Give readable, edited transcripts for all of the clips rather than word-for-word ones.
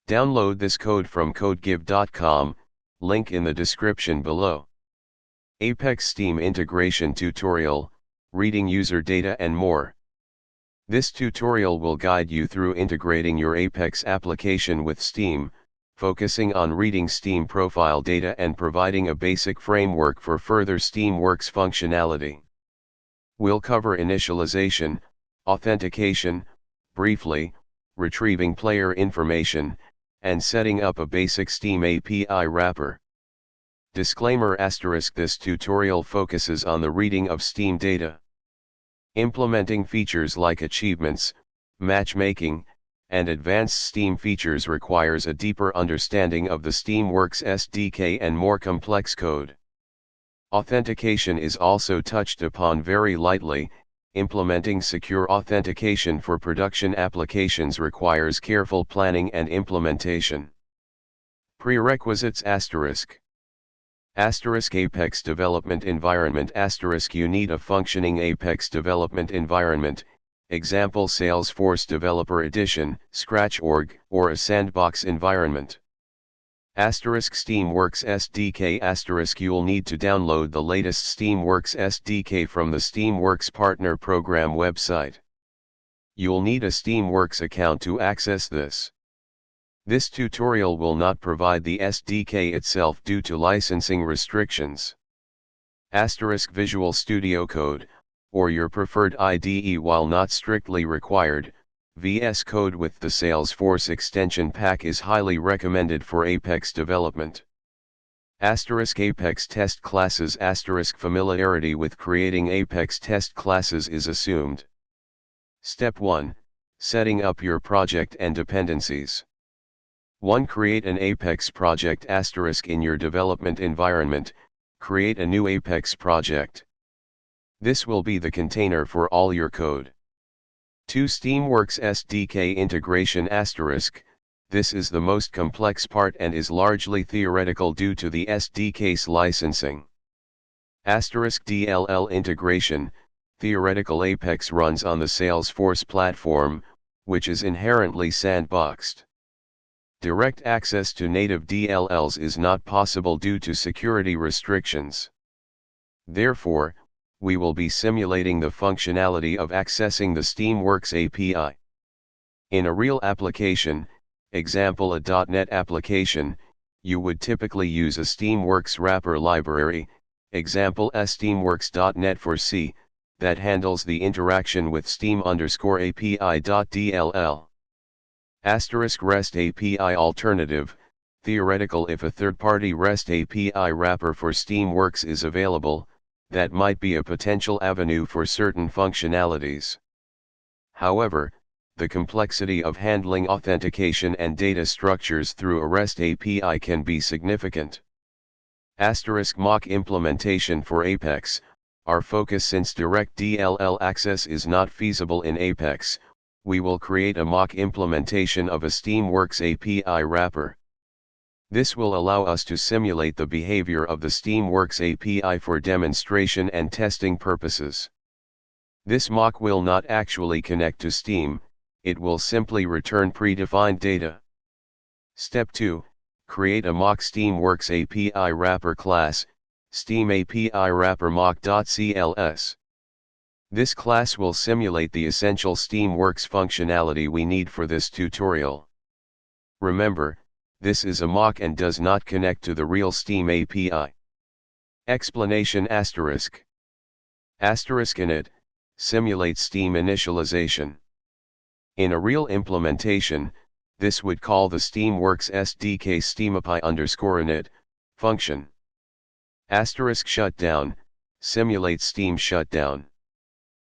Download this code from codegive.com, link in the description below. Apex Steam Integration Tutorial, Reading User Data and more. This tutorial will guide you through integrating your Apex application with Steam, focusing on reading Steam profile data and providing a basic framework for further steamworks functionality. We'll cover initialization, authentication, briefly, retrieving player information, and setting up a basic Steam API wrapper. Disclaimer: this tutorial focuses on the reading of Steam data. Implementing features like achievements, matchmaking, and advanced Steam features requires a deeper understanding of the Steamworks SDK and more complex code. Authentication is also touched upon very lightly. Implementing secure authentication for production applications requires careful planning and implementation. Prerequisites Apex development environment You need a functioning Apex development environment, example Salesforce Developer Edition, Scratch.org, or a sandbox environment. Steamworks SDK You'll need to download the latest Steamworks SDK from the Steamworks Partner Program website. You'll need a Steamworks account to access this. This tutorial will not provide the SDK itself due to licensing restrictions. Visual Studio Code, or your preferred IDE while not strictly required, VS Code with the Salesforce extension pack is highly recommended for Apex development. Apex test classes Familiarity with creating Apex test classes is assumed. Step 1. Setting up your project and dependencies. 1. Create an Apex project in your development environment. Create a new Apex project. This will be the container for all your code. 2. Steamworks SDK integration This is the most complex part and is largely theoretical due to the SDK's licensing. DLL integration. Theoretical Apex runs on the Salesforce platform, which is inherently sandboxed. Direct access to native DLLs is not possible due to security restrictions. Therefore, we will be simulating the functionality of accessing the Steamworks API. In a real application, example a .NET application, you would typically use a Steamworks wrapper library, example steamworks.net for C, that handles the interaction with steam_API.dll. REST API alternative, theoretical if a third-party REST API wrapper for Steamworks is available, that might be a potential avenue for certain functionalities. However, the complexity of handling authentication and data structures through a REST API can be significant. Mock implementation for Apex. Our focus: since direct DLL access is not feasible in Apex, we will create a mock implementation of a Steamworks API wrapper. This will allow us to simulate the behavior of the Steamworks API for demonstration and testing purposes. This mock will not actually connect to Steam, it will simply return predefined data. Step 2. Create a mock Steamworks API wrapper class, Steam API wrapper mock.cls. This class will simulate the essential Steamworks functionality we need for this tutorial. Remember, this is a mock and does not connect to the real Steam API. Explanation init simulates Steam initialization. In a real implementation, this would call the Steamworks SDK steamapi_init function. Shutdown simulates Steam shutdown.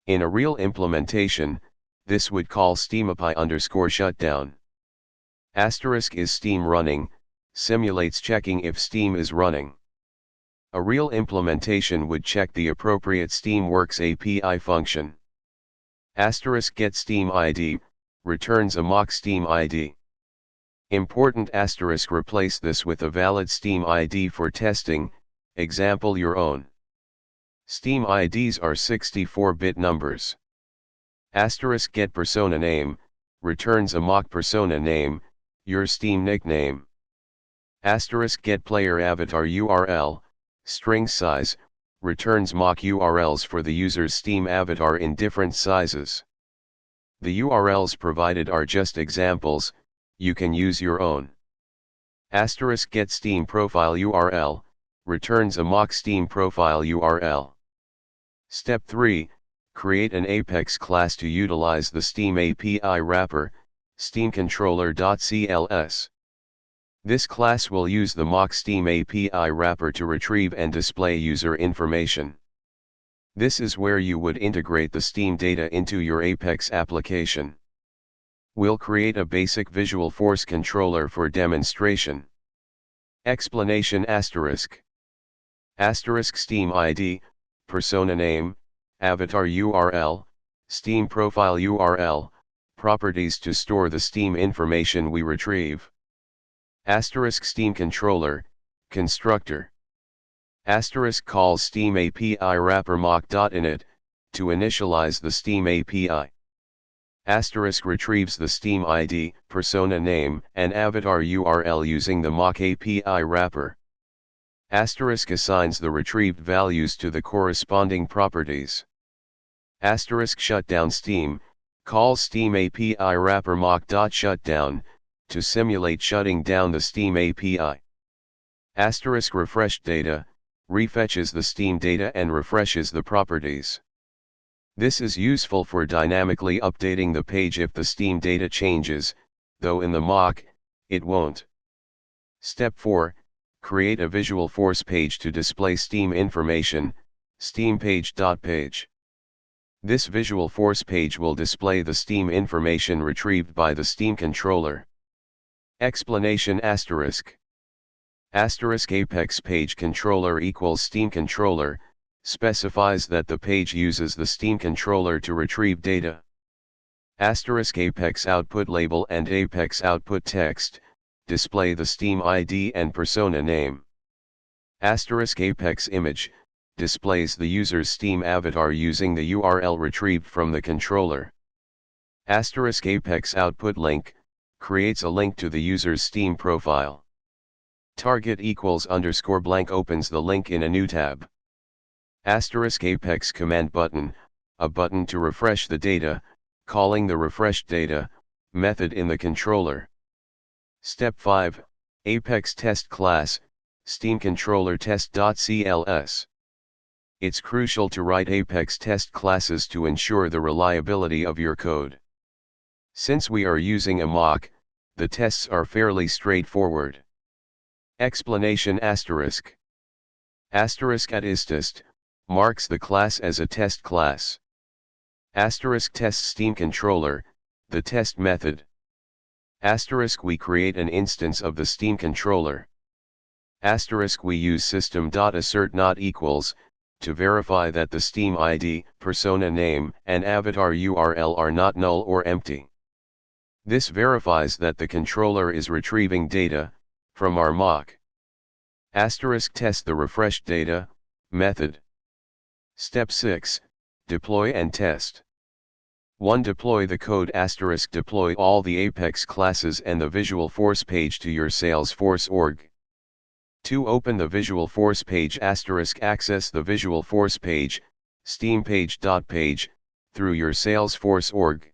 In a real implementation, this would call steamapi_shutdown. Is Steam running, simulates checking if Steam is running. A real implementation would check the appropriate Steamworks API function. Get Steam ID, returns a mock Steam ID. Important replace this with a valid Steam ID for testing, example your own. Steam IDs are 64-bit numbers. Get persona name, returns a mock persona name, Your Steam nickname. Asterisk get player avatar URL, string size, returns mock URLs for the user's Steam avatar in different sizes. The URLs provided are just examples, you can use your own. Asterisk get Steam profile URL, returns a mock Steam profile URL. Step 3, create an Apex class to utilize the Steam API wrapper, steamcontroller.cls. This class will use the mock Steam API wrapper to retrieve and display user information. This is where you would integrate the Steam data into your Apex application. We'll create a basic Visualforce controller for demonstration. Explanation asterisk. Asterisk Steam ID, persona name, avatar URL, Steam profile URL, properties to store the Steam information we retrieve. Asterisk Steam controller, constructor. Asterisk calls Steam API wrapper mock.init, to initialize the Steam API. Asterisk retrieves the Steam ID, persona name, and avatar URL using the mock API wrapper. Asterisk assigns the retrieved values to the corresponding properties. Asterisk shutdown Steam, calls Steam API wrapper mock.shutdown, to simulate shutting down the Steam API. Asterisk refreshed data, refetches the Steam data and refreshes the properties. This is useful for dynamically updating the page if the Steam data changes, though in the mock, it won't. Step 4, create a Visualforce page to display Steam information, Steam page.page. This Visualforce page will display the Steam information retrieved by the Steam controller. Explanation asterisk. Asterisk Apex page controller equals Steam controller, specifies that the page uses the Steam controller to retrieve data. Asterisk Apex output label and Apex output text, display the Steam ID and persona name. Asterisk Apex image, displays the user's Steam avatar using the URL retrieved from the controller. Asterisk Apex output link, creates a link to the user's Steam profile. Target equals underscore blank opens the link in a new tab. Asterisk Apex command button, a button to refresh the data, calling the refreshed data method in the controller. Step 5, Apex test class, Steam controller test.cls. It's crucial to write Apex test classes to ensure the reliability of your code. Since we are using a mock, the tests are fairly straightforward. Explanation asterisk. Asterisk @istest, marks the class as a test class. Asterisk test Steam controller, the test method. Asterisk we create an instance of the Steam controller. Asterisk we use system.assert not equals, to verify that the Steam ID, persona name, and avatar URL are not null or empty. This verifies that the controller is retrieving data from our mock. Asterisk test the refreshed data method. Step 6, deploy and test. 1. Deploy the code asterisk deploy all the Apex classes and the Visualforce page to your Salesforce org. 2. Open the Visualforce page asterisk access the Visualforce page, Steam page.page, through your Salesforce org.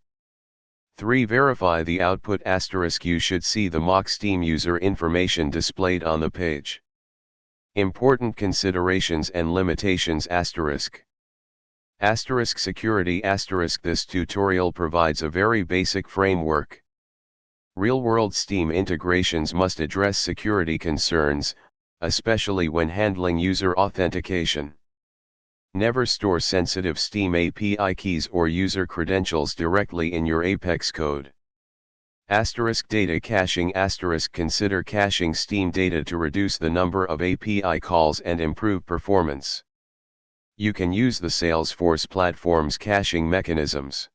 3. Verify the output asterisk you should see the mock Steam user information displayed on the page. Important considerations and limitations asterisk. Asterisk security asterisk this tutorial provides a very basic framework. Real-world Steam integrations must address security concerns, especially when handling user authentication. Never store sensitive Steam API keys or user credentials directly in your Apex code. Asterisk data caching asterisk consider caching Steam data to reduce the number of API calls and improve performance. You can use the Salesforce platform's caching mechanisms.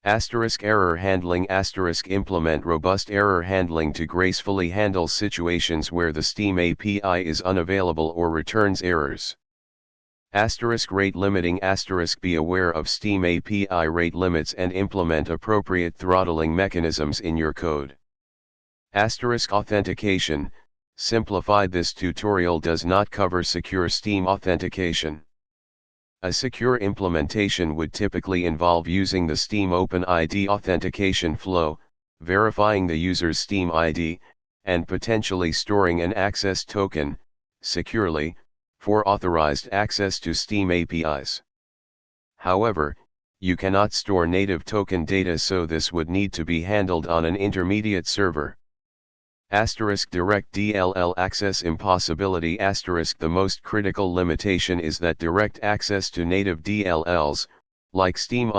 Asterisk error handling asterisk implement robust error handling to gracefully handle situations where the Steam API is unavailable or returns errors. Asterisk rate limiting asterisk be aware of Steam API rate limits and implement appropriate throttling mechanisms in your code. Authentication, simplified. This tutorial does not cover secure Steam authentication. A secure implementation would typically involve using the Steam OpenID authentication flow, verifying the user's Steam ID, and potentially storing an access token, securely, for authorized access to Steam APIs. However, you cannot store native token data, so this would need to be handled on an intermediate server. Direct DLL access impossibility. The most critical limitation is that direct access to native DLLs, like Steam_API.dll,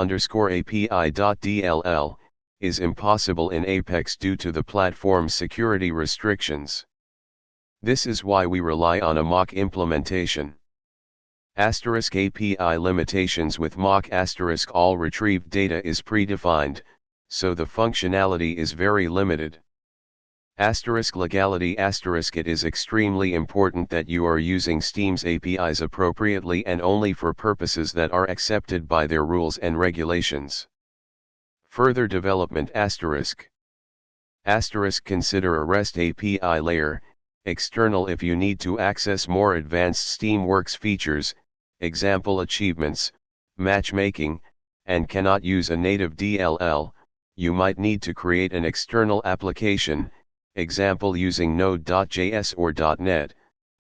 is impossible in Apex due to the platform's security restrictions. This is why we rely on a mock implementation. API limitations. With mock all retrieved data is predefined, so the functionality is very limited. Legality. It is extremely important that you are using Steam's APIs appropriately and only for purposes that are accepted by their rules and regulations. Further development. Consider a REST API layer, external if you need to access more advanced steamworks features, example achievements, matchmaking, and cannot use a native DLL. You might need to create an external application, example using Node.js or .NET,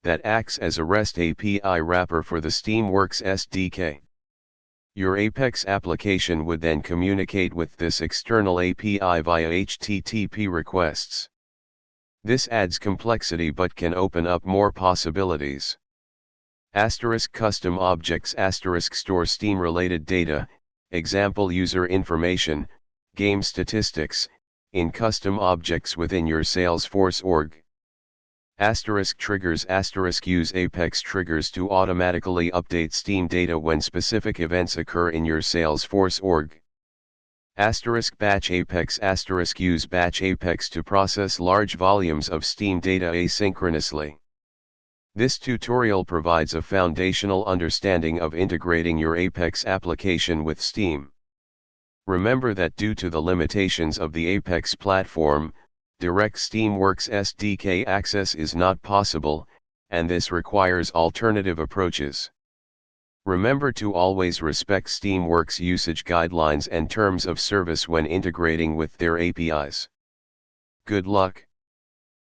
that acts as a REST API wrapper for the Steamworks SDK. Your Apex application would then communicate with this external API via HTTP requests. This adds complexity but can open up more possibilities. Custom objects. Store Steam-related data, example user information, game statistics, in custom objects within your Salesforce org. Triggers. Use Apex triggers to automatically update Steam data when specific events occur in your Salesforce org. Batch Apex. Use Batch Apex to process large volumes of Steam data asynchronously. This tutorial provides a foundational understanding of integrating your Apex application with Steam. Remember that due to the limitations of the Apex platform, direct Steamworks SDK access is not possible, and this requires alternative approaches. Remember to always respect Steamworks usage guidelines and terms of service when integrating with their APIs. Good luck.